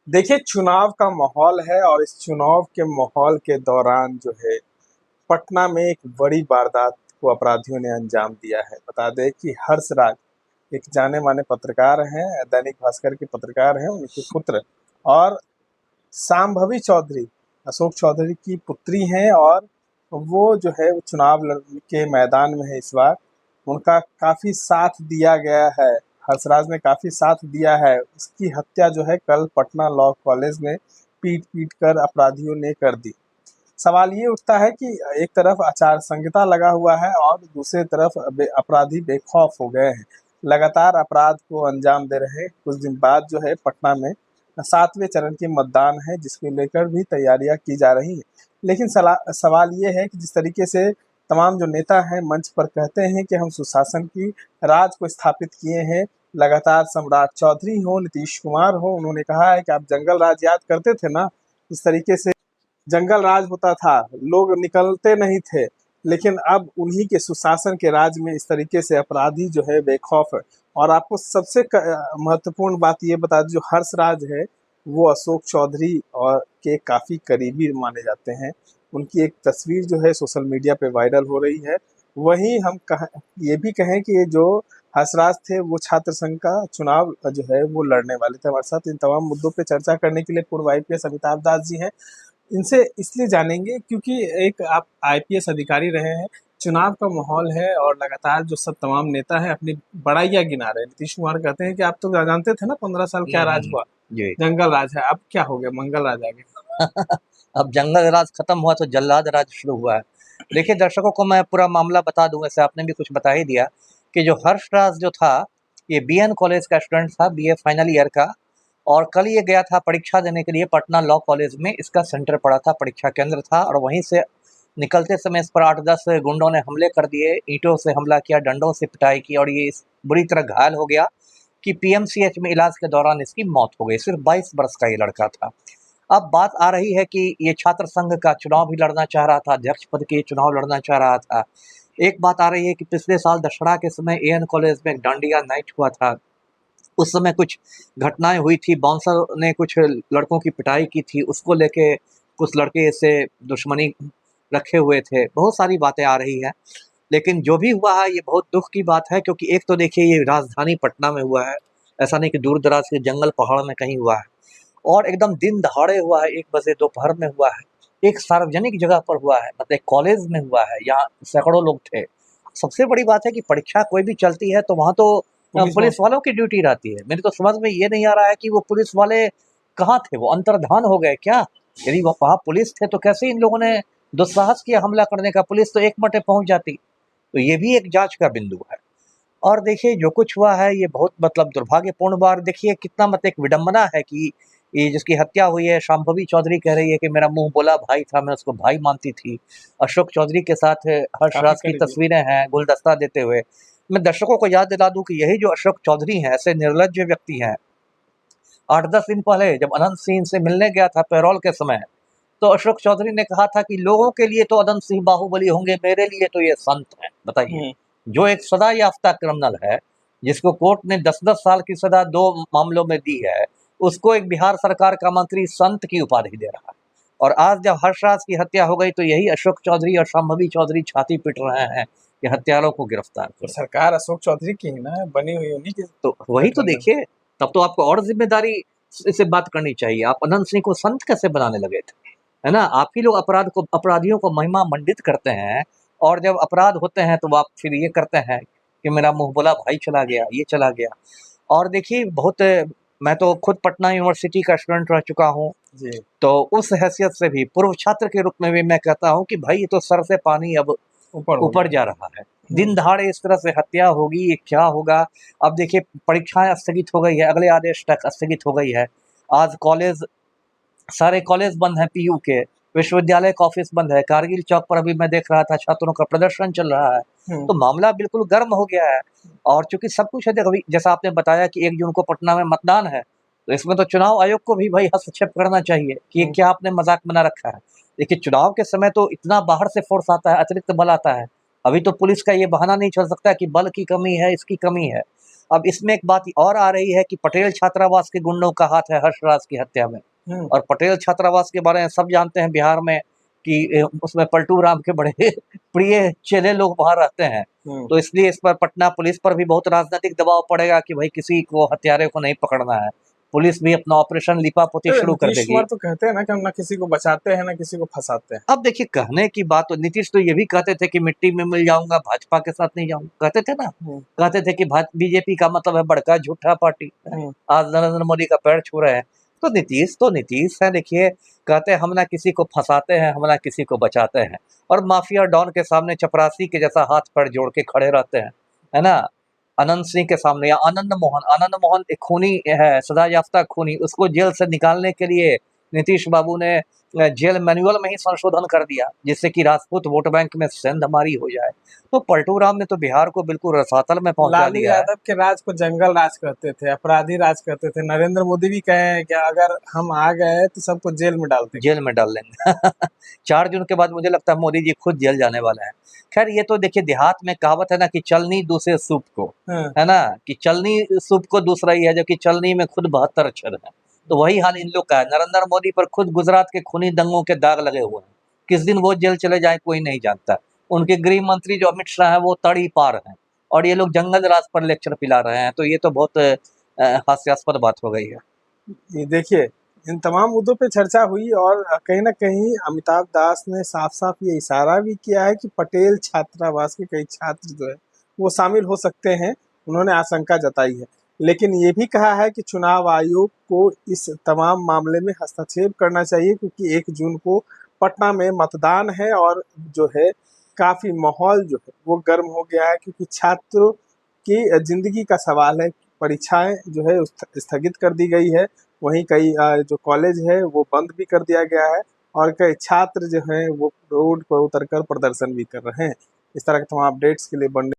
देखिए, चुनाव का माहौल है और इस चुनाव के माहौल के दौरान जो है पटना में एक बड़ी वारदात को अपराधियों ने अंजाम दिया है। बता दें कि हर्ष राज एक जाने माने पत्रकार हैं, दैनिक भास्कर के पत्रकार हैं, उनके पुत्र और शांभवी चौधरी, अशोक चौधरी की पुत्री हैं और वो जो है वो चुनाव के मैदान में है इस बार। उनका काफ़ी साथ दिया गया है, हंसराज ने काफ़ी साथ दिया है। उसकी हत्या जो है कल पटना लॉ कॉलेज में पीट कर अपराधियों ने कर दी। सवाल ये उठता है कि एक तरफ आचार संहिता लगा हुआ है और दूसरी तरफ अपराधी बेखौफ हो गए हैं, लगातार अपराध को अंजाम दे रहे हैं। कुछ दिन बाद जो है पटना में 7वें चरण के मतदान है, जिसको लेकर भी तैयारियां की जा रही हैं। लेकिन सवाल ये है कि जिस तरीके से तमाम जो नेता हैं मंच पर कहते हैं कि हम सुशासन की राज को स्थापित किए हैं, लगातार सम्राट चौधरी हो, नीतीश कुमार हो, उन्होंने कहा है कि आप जंगल राज याद करते थे ना, इस तरीके से जंगल राज होता था, लोग निकलते नहीं थे। लेकिन अब उन्हीं के सुशासन के राज में इस तरीके से अपराधी जो है बेखौफ है। और आपको सबसे महत्वपूर्ण बात ये बता दूं, जो हर्ष राज है वो अशोक चौधरी और के काफ़ी करीबी माने जाते हैं। उनकी एक तस्वीर जो है सोशल मीडिया पे वायरल हो रही है। वहीं हम ये भी कहें कि ये जो हंसराज थे वो छात्र संघ का चुनाव जो है वो लड़ने वाले थे। हमारे साथ इन तमाम मुद्दों पे चर्चा करने के लिए पूर्व आईपीएस अमिताभ दास जी हैं। इनसे इसलिए जानेंगे क्योंकि एक आप आईपीएस अधिकारी रहे हैं, चुनाव का माहौल है और लगातार जो सब तमाम नेता हैं अपनी बड़ाइयाँ गिना रहे हैं। नीतीश कुमार कहते हैं कि आप तो जानते थे ना 15 साल क्या राज हुआ, जी। जंगल राज है, अब क्या हो गया, मंगल राज आ गया। अब जंगल राज खत्म हुआ तो जल्लाद राज शुरू हुआ है। देखिए दर्शकों को मैं पूरा मामला बता दूं, वैसे आपने भी कुछ बता ही दिया कि जो हर्ष राज जो था ये बीएन कॉलेज का स्टूडेंट था, बीए फाइनल ईयर का। और कल ये गया था परीक्षा देने के लिए पटना लॉ कॉलेज में, इसका सेंटर पड़ा था, परीक्षा केंद्र था। और वहीं से निकलते समय इस पर 8-10 गुंडों ने हमले कर दिए, ईंटों से हमला किया, डंडों से पिटाई की और ये बुरी तरह घायल हो गया कि पीएमसीएच में इलाज के दौरान इसकी मौत हो गई। सिर्फ 22 वर्ष का ये लड़का था। अब बात आ रही है कि ये छात्र संघ का चुनाव भी लड़ना चाह रहा था, अध्यक्ष पद के चुनाव लड़ना चाह रहा था। एक बात आ रही है कि पिछले साल दशहरा के समय एएन कॉलेज में एक डांडिया नाइट हुआ था। उस समय कुछ घटनाएं हुई थी, बाउंसर ने कुछ लड़कों की पिटाई की थी, उसको लेके कुछ लड़के से दुश्मनी रखे हुए थे। बहुत सारी बातें आ रही हैं, लेकिन जो भी हुआ है ये बहुत दुख की बात है, क्योंकि एक तो देखिए ये राजधानी पटना में हुआ है, ऐसा नहीं कि दूर दराज के जंगल पहाड़ में कहीं हुआ है। और एकदम दिन दहाड़े हुआ है, 1 बजे दोपहर में हुआ है, एक सार्वजनिक जगह पर हुआ है, मतलब एक कॉलेज में हुआ है, यहाँ सैकड़ों लोग थे। सबसे बड़ी बात है कि परीक्षा कोई भी चलती है तो वहाँ तो पुलिस वालों की ड्यूटी रहती है। मेरी तो समझ में ये नहीं आ रहा है कि वो पुलिस वाले कहाँ थे, वो अंतर्धान हो गए क्या? यदि वो वहाँ पुलिस थे तो कैसे इन लोगों ने दुस्साहस किया हमला करने का? पुलिस तो एक मटे पहुंच जाती। तो ये भी एक जांच का बिंदु है। और देखिए जो कुछ हुआ है ये बहुत मतलब दुर्भाग्यपूर्ण बार, देखिए कितना मतलब एक विडंबना है कि ये जिसकी हत्या हुई है, शांभवी चौधरी कह रही है कि मेरा मुंह बोला भाई था, मैं उसको भाई मानती थी। अशोक चौधरी के साथ हर्षराज की तस्वीरें हैं गुलदस्ता देते हुए। मैं दर्शकों को याद दिला दूं कि यही जो अशोक चौधरी हैं ऐसे निर्लज्ज व्यक्ति हैं। 8-10 दिन पहले जब अनंत सिंह से मिलने गया था पैरोल के समय, तो अशोक चौधरी ने कहा था कि लोगों के लिए तो अनंत सिंह बाहुबली होंगे, मेरे लिए तो ये संत हैं। बताइए, जो एक सजा याफ्ता क्रिमिनल है, जिसको कोर्ट ने 10-10 साल की सजा 2 मामलों में दी है, उसको एक बिहार सरकार का मंत्री संत की उपाधि दे रहा है। और आज जब हर्षराज की हत्या हो गई तो यही अशोक चौधरी और शांभवी चौधरी छाती पीट रहे हैं कि हत्यारों को गिरफ्तार तो करो। सरकार अशोक चौधरी की ही ना बनी हुई, उन्हीं की तो वही तो देखिए, तब तो आपको और जिम्मेदारी से बात करनी चाहिए। आप अनंत सिंह को संत कैसे बनाने लगे थे? है ना? आप ही लोग अपराधियों को महिमा मंडित करते हैं, और जब अपराध होते हैं तो आप फिर ये करते हैं कि मेरा मुंह बोला भाई चला गया, ये चला गया। और देखिए बहुत, मैं तो खुद पटना यूनिवर्सिटी का स्टूडेंट रह चुका हूँ, तो उस हैसियत से भी पूर्व छात्र के रूप में भी मैं कहता हूँ कि भाई ये तो सर से पानी अब ऊपर जा रहा है। दिन दहाड़े इस तरह से हत्या होगी, ये क्या होगा? अब देखिए परीक्षाएं स्थगित हो गई है, अगले आदेश तक स्थगित हो गई है। आज कॉलेज, सारे कॉलेज बंद हैं पीयू के, विश्वविद्यालय का ऑफिस बंद है। कारगिल चौक पर अभी मैं देख रहा था छात्रों का प्रदर्शन चल रहा है। तो मामला बिल्कुल गर्म हो गया है। और चूंकि सब कुछ है, देखो अभी जैसा आपने बताया कि 1 जून को पटना में मतदान है, तो इसमें तो चुनाव आयोग को भी भाई हस्तक्षेप करना चाहिए कि ये क्या आपने मजाक बना रखा है। देखिए चुनाव के समय तो इतना बाहर से फोर्स आता है, अतिरिक्त बल आता है। अभी तो पुलिस का ये बहाना नहीं चल सकता कि बल की कमी है, इसकी कमी है। अब इसमें एक बात और आ रही है कि पटेल छात्रावास के गुंडों का हाथ है हर्षराज की हत्या में। और पटेल छात्रावास के बारे में सब जानते हैं बिहार में कि उसमें पलटू राम के बड़े प्रिय चेले लोग वहां रहते हैं। तो इसलिए इस पर पटना पुलिस पर भी बहुत राजनीतिक दबाव पड़ेगा कि भाई किसी को हत्यारे को नहीं पकड़ना है। पुलिस भी अपना ऑपरेशन लिपापोती शुरू कर नीतीश देगी। कुमार तो कहते हैं ना कि हम ना किसी को बचाते हैं ना किसी को फंसाते हैं। अब देखिए कहने की बात तो नीतीश तो ये भी कहते थे कि मिट्टी में मिल जाऊंगा, भाजपा के साथ नहीं जाऊंगा, कहते थे ना। कहते थे कि बीजेपी का मतलब है बड़का झूठा पार्टी। आज नरेंद्र मोदी का पैर छू रहे हैं। तो नीतीश है। देखिए कहते हैं हम ना किसी को फंसाते हैं, हम ना किसी को बचाते हैं। और माफिया डॉन के सामने चपरासी के जैसा हाथ पैर जोड़ के खड़े रहते हैं, है ना। अनंत सिंह के सामने या आनंद मोहन एक खूनी है, सजा याफ्ता खूनी, उसको जेल से निकालने के लिए नीतीश बाबू ने जेल मैनुअल में ही संशोधन कर दिया जिससे कि राजपूत वोट बैंक में सेंधमारी हो जाए। तो पलटू राम ने तो बिहार को बिल्कुल रसातल में पहुंचा लालू दिया है। यादव के राज को जंगल राज कहते थे, अपराधी राज कहते थे। नरेंद्र मोदी भी कहे हैं कि अगर हम आ गए तो सबको जेल में डाल देंगे। जेल में डाल लेंगे 4 जून के बाद मुझे लगता है मोदी जी खुद जेल जाने वाले हैं। खैर ये तो देखिए देहात में कहावत है ना कि चलनी दूसरे सूप को, है ना, कि चलनी सूप को दूसरा ही है, जो कि चलनी में खुद 72 अक्षर है। तो वही हाल इन लोग का है। नरेंद्र मोदी पर खुद गुजरात के खूनी दंगों के दाग लगे हुए हैं। किस दिन वो जेल चले जाए कोई नहीं जानता। उनके गृह मंत्री जो अमित शाह है वो तड़ी पार हैं और ये लोग जंगल राज पर लेक्चर पिला रहे हैं। तो ये तो बहुत हास्यास्पद बात हो गई है। ये देखिए इन तमाम मुद्दों पे चर्चा हुई और कहीं ना कहीं अमिताभ दास ने साफ साफ ये इशारा भी किया है कि पटेल छात्रावास के कई छात्र जो है वो शामिल हो सकते हैं। उन्होंने आशंका जताई है, लेकिन ये भी कहा है कि चुनाव आयोग को इस तमाम मामले में हस्तक्षेप करना चाहिए क्योंकि 1 जून को पटना में मतदान है और जो है काफी माहौल जो है वो गर्म हो गया है क्योंकि छात्रों की जिंदगी का सवाल है। परीक्षाएं जो है स्थगित कर दी गई है, वहीं कई जो कॉलेज है वो बंद भी कर दिया गया है और कई छात्र जो हैं वो रोड पर उतरकर प्रदर्शन भी कर रहे हैं। इस तरह के तमाम अपडेट्स के लिए बनने